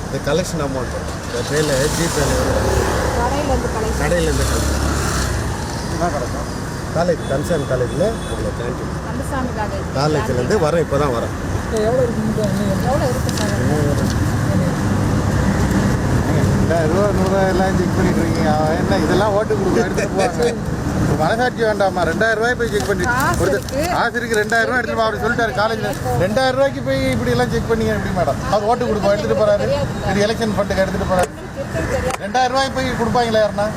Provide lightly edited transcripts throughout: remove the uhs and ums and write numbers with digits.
இது collection amount இந்த பேரில் ஜிபேல கடையிலேருந்து என்ன கிடைக்கும்? காலேஜ் கன்சர்ன் காலேஜில் உங்களை கேன்டீன் காலேஜ்லேருந்து வரேன், இப்போ தான் வரேன். எவ்வளோ இருக்கு? 2000 எல்லாம் செக் பண்ணிட்டு இருக்கீங்க. என்ன இதெல்லாம் ஓட்டு கொடுக்க எடுத்துட்டு போவாங்க. மனசாட்சி வேண்டாமா? 2000 ரூபாய் போய் செக் பண்ணி ஆசிரியருக்கு 2000 ரூபாய் எடுத்துட்டு அப்படி சொல்லிட்டாரு காலேஜில். 2000 ரூபாய்க்கு போய் இப்படி எல்லாம் செக் பண்ணீங்க எப்படி மேடம்? அவர் ஓட்டு கொடுப்போம் எடுத்துட்டு போறாரு, இது எலெக்ஷன் ஃபண்டுக்கு எடுத்துட்டு போறாரு. 2000 ரூபாய் போய் கொடுப்பாங்களா யாருன்னா?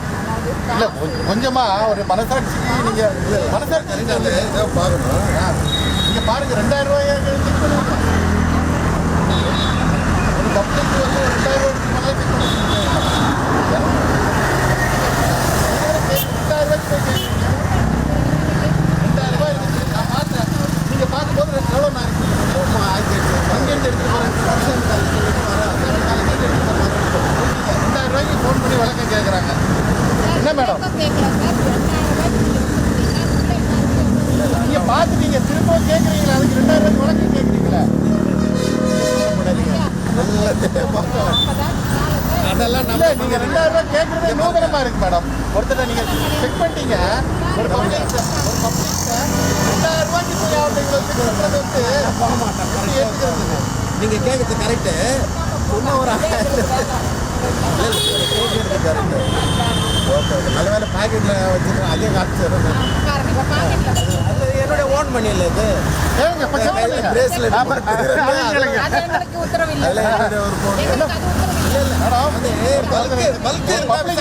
இல்லை கொஞ்சமா ஒரு மனசாட்சிக்கு நீங்க மனசாட்சி பாருங்க, நீங்க பாருங்க 2000 ரூபாய் செக் பண்ணுவாங்க. ஒரு பப்ளிக் வந்து 2000 ரூபாய்க்கு மேலே செக் பண்ணுவாங்க. 2000 ரூபாய்க்கு போய் கேட்குறீங்க. 2000 ரூபாய் இருக்கு. நான் பார்த்தேன், நீங்க பார்க்கும்போது எவ்வளோ நான் அங்கேருந்து எடுத்துட்டு போறேன். 2000 ரூபாய்க்கு ஃபோன் பண்ணி வழக்கம் கேட்குறாங்க. என்ன மேடம் நீங்க பார்த்துட்டீங்க, திரும்பவும் கேட்குறீங்களா? அதுக்கு 2000 ரூபாய்க்கு வழக்கம் கேட்குறீங்களா? அதெல்லாம் இல்லை, நீங்க 2000 ரூபாய் கேட்குறதே நூதனமா இருக்கு மேடம். ஒருத்தர் நீங்க செக் பண்ணிட்டீங்க, ஒரு பப்ளிக் 2000 ரூபாய்க்கு போய் அவர்கிட்ட கொடுக்குறது வந்து போக மாட்டேன். ஏற்றுக்கிறது. நீங்கள் கேட்குறது கரெக்டு. இன்னும் ஒரு கேட்குறது கரெக்டு. ஓகே ஓகே, நல்ல வேலை பாக்கெட்டில் வச்சுருக்கேன். அதே காசு அது என்னுடைய ஓன் மணி இல்லை இது. பிரேஸ்லெட்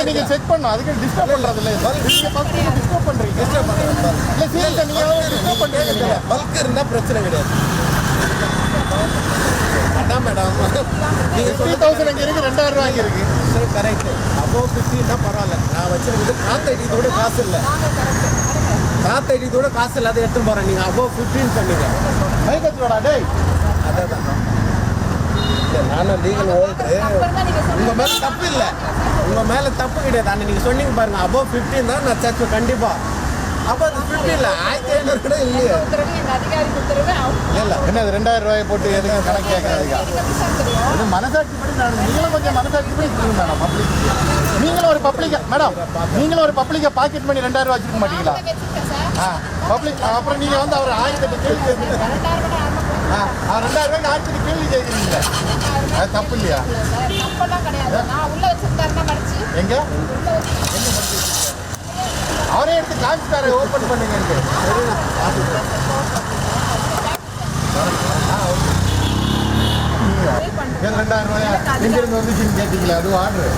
நீங்க செக் பண்ணும், அதுக்கு டிஸ்டர்ப் பண்றது இல்லை. டிஸ்டர்ப் பண்றீங்க, டிஸ்டர்ப் பண்றீங்க. பல்க் இருந்தா பிரச்சனை கிடையாது. அதான் மேடம், நீங்கள் 50,000 இங்கே இருக்குது, 2000 ரூபாய் இங்கே இருக்குது. சரி கரெக்டு. அபோவ் 50ன்னா பரவாயில்ல. நான் வச்சுருக்குது காத்தடித்தோட காசு இல்லை. காத்தடித்தோட காசு இல்லாத எடுத்துன்னு போகிறேன். நீங்கள் அபோவ் 15 பண்ணிங்க. மைக்கத்தோட டேய் அதான் இல்லை, நானும் லீகல் ஓல்டு. உங்கள் மேலே தப்பு இல்லை, உங்கள் மேலே தப்பு கிடையாது. அன்னை நீங்கள் சொன்னீங்க பாருங்கள், அபோவ் 15 தான் நான் சர்ச்சு கண்டிப்பாக. அப்போ அது 50 இல்லை, 1500 கூட இல்லையே. இல்லை என்ன 2000 ரூபாயை போட்டு எதுக்கு கணக்கு கேட்கறதுக்கா? இது மனசாட்சி படி நான் நீங்களும் கொஞ்சம் மனசாட்சி படி சொல்லுங்க மேடம். பப்ளிக் நீங்களும் ஒரு பப்ளிக்கா மேடம், நீங்களும் ஒரு பப்ளிக்கை பாக்கெட் பண்ணி 2000 ரூபா வச்சுக்க மாட்டீங்களா? பப்ளிக் அப்புறம் நீங்கள் வந்து அவர் 1000 கேள்வி கேட்குறீங்க. 2000 ரூபாய்க்கு 1000 கேள்வி கேட்குறீங்க. அது தப்பு இல்லையா? எங்க அவரே எடுத்து காமிச்சாரு, ஓப்பன் பண்ணுங்க. எங்க 2000 ரூபாயா எங்கிருந்து வந்துச்சுன்னு கேட்டீங்களா? அது ஆர்டர்.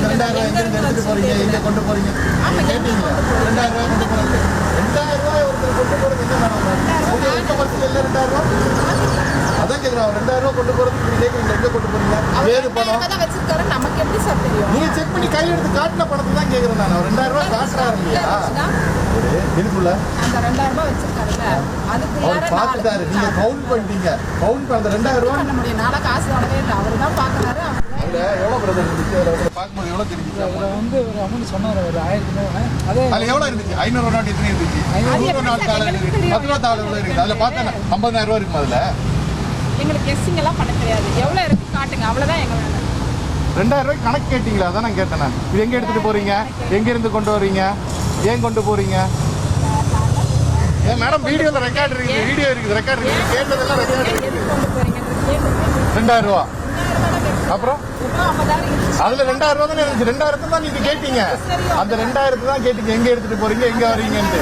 2000 ரூபாய் எங்கிருந்து எடுத்துட்டு போறீங்க, எங்க கொண்டு போறீங்க கேட்டீங்களா? 2000 ரூபாய் கொண்டு போறது, 2000 ரூபாய் ஒருத்தர் கொண்டு போறது என்ன மேடம்? உங்க எந்த பஸ்ஸில் இல்லை 2000 ரூபாய்? அதான் கேட்குறோம். 2000 ரூபாய் கொண்டு போறதுக்கு நீங்க கேட்குறீங்க, எங்க கொண்டு போறீங்க? வேறு பணம் நமக்கு எப்படி சார் தெரியும்? நீங்க செக் பண்ணி கையில் எடுத்து காட்டின பணத்தை தான் கேட்குறேன் நான். 2000 ரூபாய் காட்டுறாரு இல்லையா? இதுக்குள்ள அந்த 2000 ரூபாய் வச்சிருக்காருல்ல, அவர் பார்த்துட்டாரு. நீங்க கவுண்ட் பண்ணிட்டீங்க. கவுண்ட் பண்ண 2000 ரூபாய் பண்ண முடியும். நாளை காசு வாங்கவே இல்லை, அவர் தான் பார்க்குறாரு. அதுல எவ்வளோ பிரதர் இருந்துச்சு? அதில் பார்க்கும்போது எவ்வளோ தெரிஞ்சுச்சு? அதில் வந்து ஒரு அமௌண்ட் சொன்னார், ஒரு 1000 அதே அதில் எவ்வளோ இருந்துச்சு? 500 நோட்டு எத்தனை இருந்துச்சு? 500 நோட்டு தாள் இருக்குது, 10 ரூபா தாள் எவ்வளோ இருக்குது? அதில் பார்த்தா 50,000 ரூபா இருக்கும். அதில் எங்களுக்கு கெஸ்ஸிங் எல்லாம் பண்ண தெரியாது. எவ்வளோ இருக்கு காட்டுங்க, அவ்வளோதான் எங்க வேணும். 2000 ரூபாய்க்கு கணக்கு கேட்டிங்களா? அதான் நான் கேட்டேன். நான் இது எங்கே எடுத்துகிட்டு போகிறீங்க, எங்கேருந்து கொண்டு வரீங்க, ஏன் கொண்டு போகிறீங்க? ஏன் மேடம் வீடியோவில் ரெக்கார்டு இருக்குது, வீடியோ இருக்குது, ரெக்கார்டு இருக்குது, கேட்டதெல்லாம் ரெக்கார்டு இருக்குது. 2000 ரூபா அப்புறம் அதில் 2000 ரூபா தானே இருந்துச்சு. 2000 தான் நீங்கள் கேட்டீங்க. அந்த 2000 தான் கேட்டீங்க, எங்கே எடுத்துகிட்டு போகிறீங்க, எங்கே வரீங்கன்ட்டு.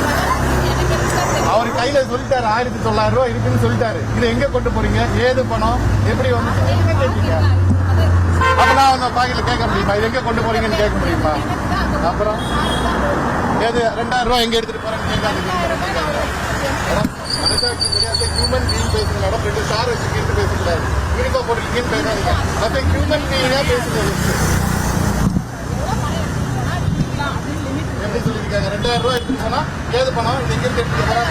அவர் கையில் சொல்லிட்டாரு 1900 ரூபா இருக்குன்னு சொல்லிட்டாரு. இதை எங்கே கொண்டு போகிறீங்க, ஏது பணம், எப்படி வந்து கேட்டீங்க? அப்போ நான் அந்த பாக்கெட்டில் கேட்க முடியுமா? இது எங்கே கொண்டு போகிறீங்கன்னு கேட்க முடியுமா? அப்புறம் ஏது 2000 ரூபா எங்கே எடுத்துகிட்டு போகிறேன்னு கேட்காது. மனசாட்சி கிடையாது, ஹியூமன் பீயிங் பேசுகிற மேடம். 2 ஸ்டார் வச்சுக்கிட்டு பேசக்கூடாது, யூனிஃபார்ம் போட்டுருக்கீங்கன்னு பேசாதீங்க. அப்போ ஹியூமன் பீயிங்காக பேசுகிறது. எப்படி சொல்லியிருக்காங்க? 2000 ரூபா எடுத்துட்டு போனால் ஏது பணம், இது எங்கேருந்து எடுத்துட்டு போகிறா?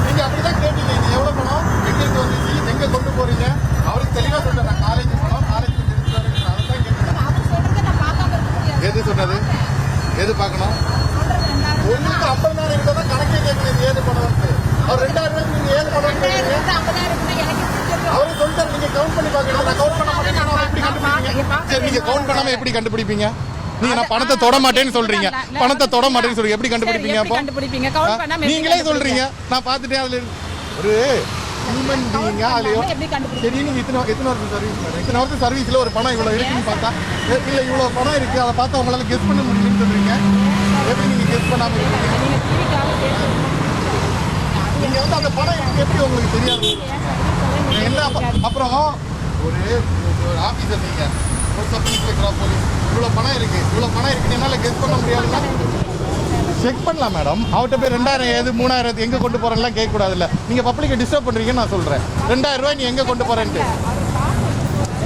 நீங்கள் அப்படி தான் கேட்டீங்க. இது எவ்வளோ பணம், எங்கேருந்து வந்துச்சு, எங்கே கொண்டு போகிறீங்க? அவருக்கு தெளிவாக சொல்கிறேன். நான் காலேஜ் போனோம், காலேஜ் எடுத்துட்டு வரேன். அதை தான் கேட்டேன். எது சொன்னது, எது பார்க்கணும்? உங்களுக்கு 50,000 கிட்ட தான் கணக்கே கேட்கணும். ஏது பணம் வந்து அவர் 2000 ரூபாய்க்கு நீங்கள் ஏது பணம் அவரே சொல்லிட்டாரு. நீங்கள் கவுண்ட் பண்ணி பார்க்கணும். நீங்க பாக்க சரி நீங்க கவுண்ட் பண்ணாம எப்படி கண்டுபிடிப்பீங்க? நீங்க நான் பணத்தை தொட மாட்டேன்னு சொல்றீங்க. பணத்தை தொட மாட்டேன்னு சொல்றீங்க. எப்படி கண்டுபிடிப்பீங்க அப்போ? கண்டுபிடிப்பீங்க கவுண்ட் பண்ணாம நீங்களே சொல்றீங்க. நான் பார்த்துட்டேன் அதுல ஒரு ஹியூமன் பீயிங்கா அதுல எப்படி கண்டுபிடிப்பீங்க? சரி நீங்க இத்தனை வருஷம் சர்வீஸ் மேடம். இத்தனை வருஷம் சர்வீஸ்ல ஒரு பணம் இவ்வளவு இருக்குன்னு பார்த்தா இல்ல இவ்வளவு பணம் இருக்கு அதை பார்த்தா உங்களால கெஸ் பண்ண முடியும்னு சொல்றீங்க. எப்படி நீங்க கெஸ் பண்ணாம இருக்கீங்க? நீங்க டிவிக்காக பேசுறீங்க. நீங்க வந்து அந்த பணம் எனக்கு எப்படி உங்களுக்கு தெரியாது? என்ன அப்புறம் ஒரு ஆபீசர் நீங்க ஒரு சப் இன்ஸ்பெக்டரா போலீஸ் இவ்வளவு பணம் இருக்குன்னு என்னால கெஸ் பண்ண முடியாதுன்னா செக் பண்ணலாம் மேடம். அவர்கிட்ட போய் 2000 ஏது 3000 எங்க கொண்டு போறேன்லாம் கேட்க கூடாதுல்ல. நீங்க பப்ளிக்கை டிஸ்டர்ப் பண்றீங்கன்னு நான் சொல்றேன். 2000 ரூபாய் நீ எங்க கொண்டு போறேன்ட்டு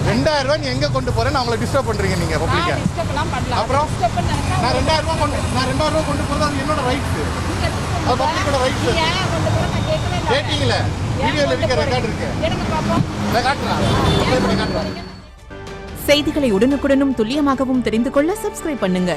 2000 ரூபாய் நீ எங்க கொண்டு போறேன்னு அவங்களை டிஸ்டர்ப் பண்றீங்க நீங்க பப்ளிக்கை. அப்புறம் நான் 2000 ரூபாய் கொண்டு போறது அது என்னோட ரைட்ஸ். அது பப்ளிக்கோட ரைட்ஸ். கேட்டீங்களே வீடியோல இருக்க ரெக்கார்ட் இருக்கு. எடுங்க பாப்போம். நான் காட்டுறேன். அப்ளை பண்ணி காட்டுறேன். செய்திகளை உடனுக்குடனும் துல்லியமாகவும் தெரிந்து கொள்ள சப்ஸ்கிரைப் பண்ணுங்க.